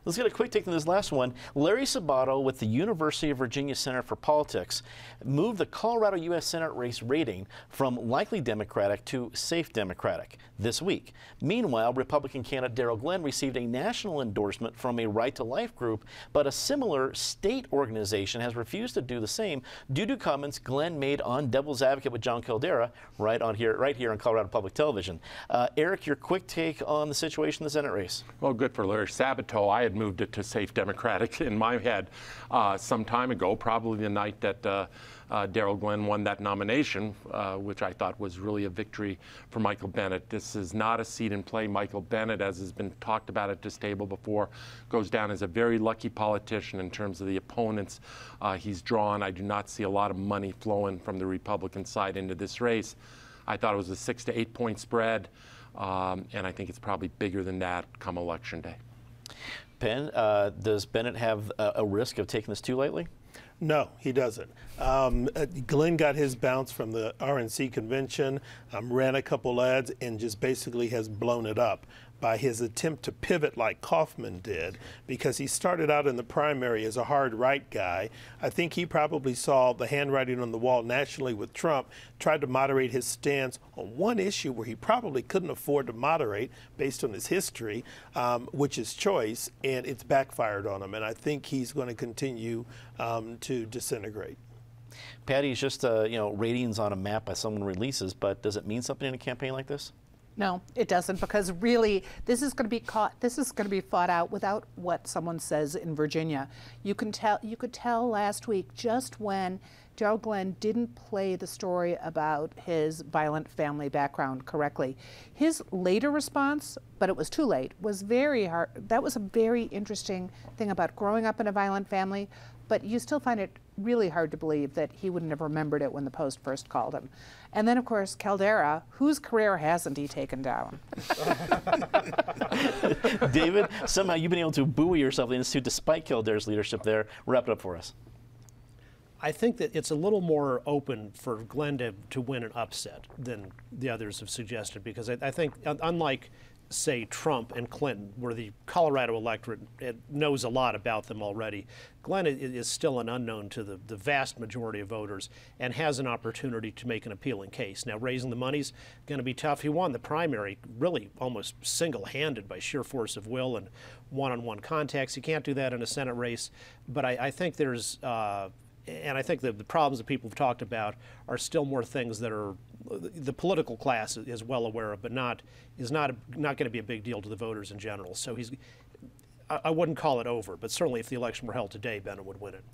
Let's get a quick take on this last one. Larry Sabato with the University of Virginia Center for Politics moved the Colorado U.S. Senate race rating from likely Democratic to safe Democratic this week. Meanwhile, Republican candidate Darryl Glenn received a national endorsement from a Right to Life group, but a similar state organization has refused to do the same due to comments Glenn made on Devil's Advocate with John Caldera right here on Colorado Public Television. Eric, your quick take on the situation in the Senate race. Well, good for Larry Sabato. I had moved it to safe Democratic in my head some time ago, probably the night that Darryl Glenn won that nomination, which I thought was really a victory for Michael Bennet. This is not a seat in play. Michael Bennet, as has been talked about at this table before, goes down as a very lucky politician in terms of the opponents he's drawn. I do not see a lot of money flowing from the Republican side into this race. I thought it was a 6 to 8 point spread, and I think it's probably bigger than that come Election Day. Penn, does Bennett have a risk of taking this too lightly? No, he doesn't. Glenn got his bounce from the RNC convention, ran a couple ads, and just basically has blown it up by his attempt to pivot like Kaufman did, because he started out in the primary as a hard right guy. I think he probably saw the handwriting on the wall nationally with Trump, tried to moderate his stance on one issue where he probably couldn't afford to moderate based on his history, which is choice, and it's backfired on him. And I think he's going to continue to disintegrate. Patty's just ratings on a map by someone releases, but does it mean something in a campaign like this? No, it doesn't, because really this is going to be fought out without what someone says in Virginia. You could tell last week just when Darryl Glenn didn't play the story about his violent family background correctly. His later response, but it was too late, was very hard. That was a very interesting thing about growing up in a violent family, but you still find it really hard to believe that he wouldn't have remembered it when the Post first called him. And then, of course, Caldera, whose career hasn't he taken down? David, somehow you've been able to buoy yourself in the Institute despite Caldera's leadership there. Wrap it up for us. I think that it's a little more open for Glenn to win an upset than the others have suggested, because I think, unlike, say, Trump and Clinton, where the Colorado electorate knows a lot about them already, Glenn is still an unknown to the vast majority of voters and has an opportunity to make an appealing case. Now, raising the money's going to be tough. He won the primary really almost single-handed by sheer force of will and one-on-one contacts. You can't do that in a Senate race, but I think there's and I think the problems that people have talked about are still more things that are the political class is well aware of, but is not going to be a big deal to the voters in general. So I wouldn't call it over, but certainly if the election were held today, Bennett would win it.